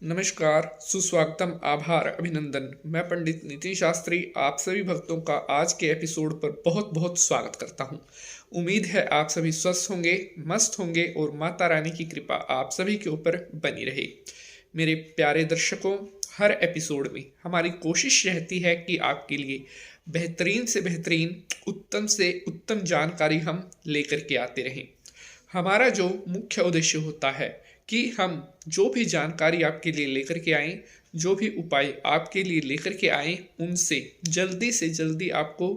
नमस्कार, सुस्वागतम, आभार, अभिनंदन। मैं पंडित नितिन शास्त्री आप सभी भक्तों का आज के एपिसोड पर बहुत बहुत स्वागत करता हूं। उम्मीद है आप सभी स्वस्थ होंगे, मस्त होंगे और माता रानी की कृपा आप सभी के ऊपर बनी रहे। मेरे प्यारे दर्शकों, हर एपिसोड में हमारी कोशिश रहती है कि आपके लिए बेहतरीन से बेहतरीन, उत्तम से उत्तम जानकारी हम लेकर के आते रहें। हमारा जो मुख्य उद्देश्य होता है कि हम जो भी जानकारी आपके लिए लेकर के आएं, जो भी उपाय आपके लिए लेकर के आएं, उनसे जल्दी से जल्दी आपको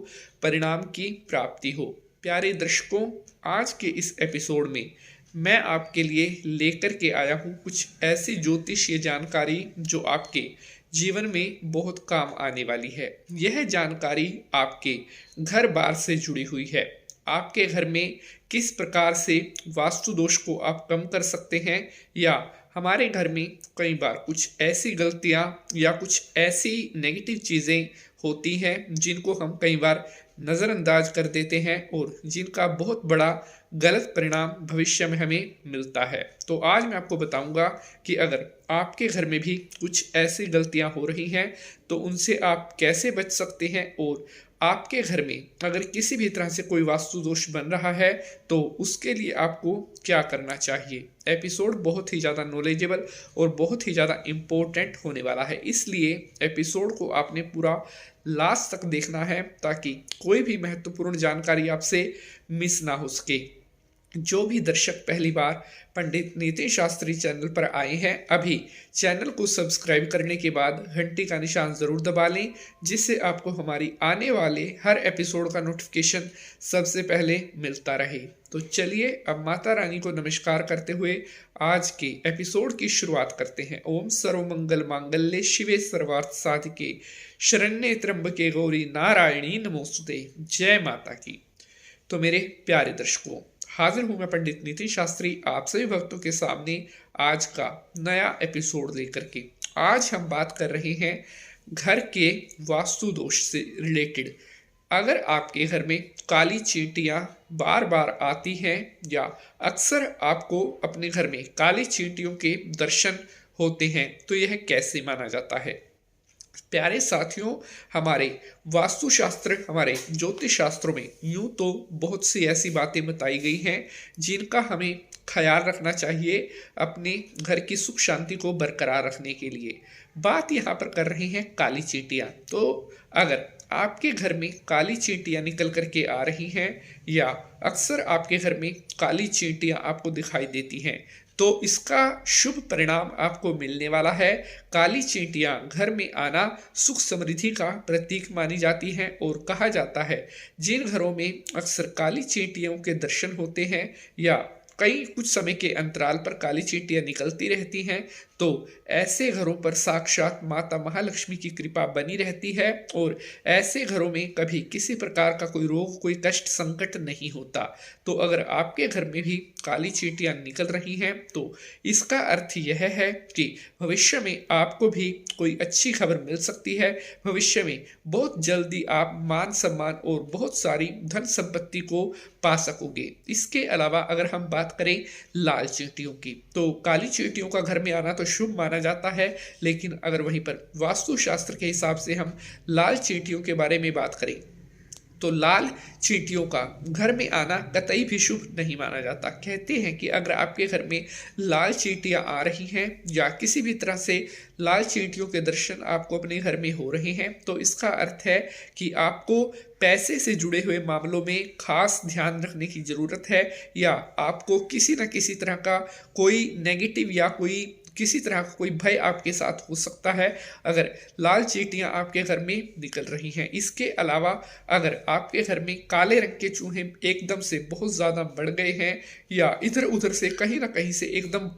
परिणाम की प्राप्ति हो। प्यारे दर्शकों, आज के इस एपिसोड में मैं आपके लिए लेकर के आया हूँ कुछ ऐसी ज्योतिषीय जानकारी जो आपके जीवन में बहुत काम आने वाली है। यह जानकारी आपके घर बार से जुड़ी हुई है। आपके घर में किस प्रकार से वास्तु दोष को आप कम कर सकते हैं, या हमारे घर में कई बार कुछ ऐसी गलतियां या कुछ ऐसी नेगेटिव चीज़ें होती हैं जिनको हम कई बार नज़रअंदाज कर देते हैं और जिनका बहुत बड़ा गलत परिणाम भविष्य में हमें मिलता है। तो आज मैं आपको बताऊंगा कि अगर आपके घर में भी कुछ ऐसी गलतियां हो रही हैं तो उनसे आप कैसे बच सकते हैं, और आपके घर में अगर किसी भी तरह से कोई वास्तु दोष बन रहा है तो उसके लिए आपको क्या करना चाहिए। एपिसोड बहुत ही ज़्यादा नॉलेजेबल और बहुत ही ज़्यादा इम्पोर्टेंट होने वाला है, इसलिए एपिसोड को आपने पूरा लास्ट तक देखना है ताकि कोई भी महत्वपूर्ण जानकारी आपसे मिस ना हो सके। जो भी दर्शक पहली बार पंडित नितिन शास्त्री चैनल पर आए हैं, अभी चैनल को सब्सक्राइब करने के बाद घंटी का निशान ज़रूर दबा लें, जिससे आपको हमारी आने वाले हर एपिसोड का नोटिफिकेशन सबसे पहले मिलता रहे। तो चलिए अब माता रानी को नमस्कार करते हुए आज के एपिसोड की शुरुआत करते हैं। ओम सर्वमंगल मांगल्ये शिवे सर्वार्थ साधिके शरण्ये त्र्यंबके गौरी नारायणी नमोस्तुते। जय माता की। तो मेरे प्यारे दर्शकों, हाजिर हूँ मैं पंडित नितिन शास्त्री आप सभी भक्तों के सामने आज का नया एपिसोड लेकर के। आज हम बात कर रहे हैं घर के वास्तु दोष से रिलेटेड। अगर आपके घर में काली चींटियां बार बार आती हैं या अक्सर आपको अपने घर में काली चींटियों के दर्शन होते हैं तो यह कैसे माना जाता है। प्यारे साथियों, हमारे वास्तुशास्त्र, हमारे ज्योतिष शास्त्रों में यूं तो बहुत सी ऐसी बातें बताई गई हैं जिनका हमें ख्याल रखना चाहिए अपने घर की सुख शांति को बरकरार रखने के लिए। बात यहाँ पर कर रहे हैं काली चींटियाँ। तो अगर आपके घर में काली चींटियाँ निकल करके आ रही हैं या अक्सर आपके घर में काली चींटियाँ आपको दिखाई देती हैं तो इसका शुभ परिणाम आपको मिलने वाला है। काली चींटियां घर में आना सुख समृद्धि का प्रतीक मानी जाती हैं और कहा जाता है जिन घरों में अक्सर काली चींटियों के दर्शन होते हैं या कई कुछ समय के अंतराल पर काली चींटियां निकलती रहती हैं तो ऐसे घरों पर साक्षात माता महालक्ष्मी की कृपा बनी रहती है और ऐसे घरों में कभी किसी प्रकार का कोई रोग, कोई कष्ट, संकट नहीं होता। तो अगर आपके घर में भी काली चींटियां निकल रही हैं तो इसका अर्थ यह है कि भविष्य में आपको भी कोई अच्छी खबर मिल सकती है। भविष्य में बहुत जल्दी आप मान सम्मान और बहुत सारी धन संपत्ति को पा सकोगे। इसके अलावा अगर हम बात करें लाल चींटियों की, तो काली चींटियों का घर में आना तो शुभ माना जाता है, लेकिन अगर वहीं पर वास्तुशास्त्र के हिसाब से हम लाल चींटियों के बारे में बात करें तो लाल चींटियों का घर में आना कतई भी शुभ नहीं माना जाता। कहते हैं कि अगर आपके घर में लाल चींटियां आ रही हैं या किसी भी तरह से लाल चींटियों के दर्शन आपको अपने घर में हो रहे हैं तो इसका अर्थ है कि आपको पैसे से जुड़े हुए मामलों में खास ध्यान रखने की ज़रूरत है, या आपको किसी न किसी तरह का कोई नेगेटिव या कोई किसी तरह का कोई भय आपके साथ हो सकता है अगर लाल चींटियां आपके घर में निकल रही हैं। इसके अलावा अगर आपके घर में काले रंग के चूहे एकदम से बहुत ज़्यादा बढ़ गए हैं या इधर उधर से कहीं ना कहीं से एकदम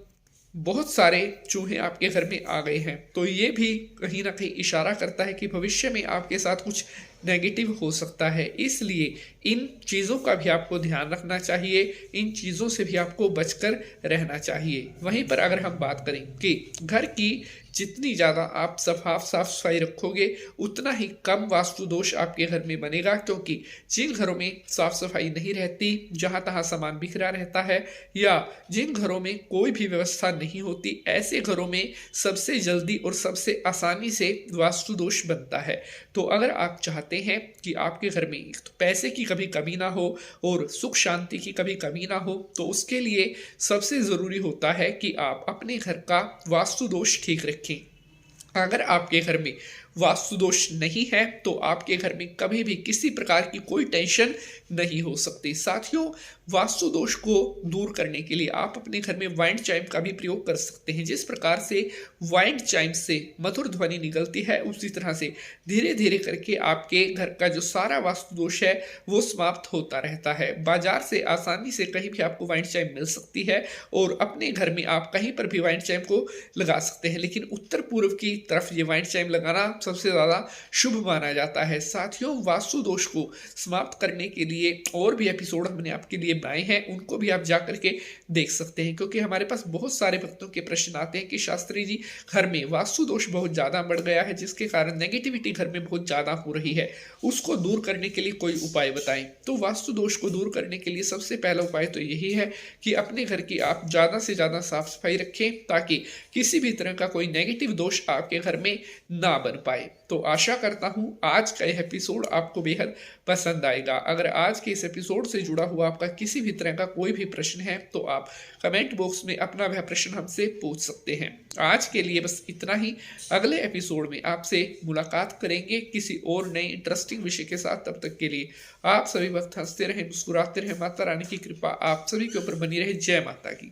बहुत सारे चूहे आपके घर में आ गए हैं तो ये भी कहीं ना कहीं इशारा करता है कि भविष्य में आपके साथ कुछ नेगेटिव हो सकता है। इसलिए इन चीज़ों का भी आपको ध्यान रखना चाहिए, इन चीज़ों से भी आपको बचकर रहना चाहिए। वहीं पर अगर हम बात करें कि घर की जितनी ज़्यादा आप साफ सफाई रखोगे, उतना ही कम वास्तु दोष आपके घर में बनेगा, क्योंकि जिन घरों में साफ सफाई नहीं रहती, जहाँ तहाँ सामान बिखरा रहता है, या जिन घरों में कोई भी व्यवस्था नहीं होती, ऐसे घरों में सबसे जल्दी और सबसे आसानी से वास्तु दोष बनता है। तो अगर आप चाहते हैं कि आपके घर में एक तो पैसे की कभी कमी ना हो और सुख शांति की कभी कमी ना हो, तो उसके लिए सबसे ज़रूरी होता है कि आप अपने घर का वास्तु दोष ठीक रखें। अगर आपके घर में वास्तु दोष नहीं है, तो आपके घर में कभी भी किसी प्रकार की कोई टेंशन नहीं हो सकती। साथियों, वास्तु दोष को दूर करने के लिए आप अपने घर में वाइंड चाइम का भी प्रयोग कर सकते हैं। जिस प्रकार से वाइंड चाइम से मधुर ध्वनि निकलती है, उसी तरह से धीरे धीरे करके आपके घर का जो सारा वास्तु दोष है वो समाप्त होता रहता है। बाजार से आसानी से कहीं भी आपको वाइंड चाइम मिल सकती है और अपने घर में आप कहीं पर भी वाइंड चाइम को लगा सकते हैं, लेकिन उत्तर पूर्व की तरफ ये वाइंड चाइम लगाना सबसे ज़्यादा शुभ माना जाता है। साथियों, वास्तु दोष को समाप्त करने के लिए और भी एपिसोड हमने आपके लिए बनाए हैं, उनको भी आप जा करके देख सकते हैं, क्योंकि हमारे पास बहुत सारे भक्तों के प्रश्न आते हैं कि शास्त्री जी, घर में वास्तु दोष बहुत ज़्यादा बढ़ गया है, जिसके कारण नेगेटिविटी घर में बहुत ज़्यादा हो रही है, उसको दूर करने के लिए कोई उपाय बताएं। तो वास्तु दोष को दूर करने के लिए सबसे पहला उपाय तो यही है कि अपने घर की आप ज़्यादा से ज़्यादा साफ सफाई रखें, ताकि किसी भी तरह का कोई नेगेटिव दोष आपके घर में ना बन पाए। तो आशा करता हूं आज का यह एपिसोड आपको बेहद पसंद आएगा। अगर आज के इस एपिसोड से जुड़ा हुआ आपका किसी भी तरह का कोई भी प्रश्न है, तो आप कमेंट बॉक्स में अपना वह प्रश्न हमसे पूछ सकते हैं। आज के लिए बस इतना ही। अगले एपिसोड में आपसे मुलाकात करेंगे किसी और नए इंटरेस्टिंग विषय के साथ। तब तक के लिए आप सभी वक्त हंसते रहें, मुस्कुराते रहें। माता रानी की कृपा आप सभी के ऊपर बनी रहे। जय माता की।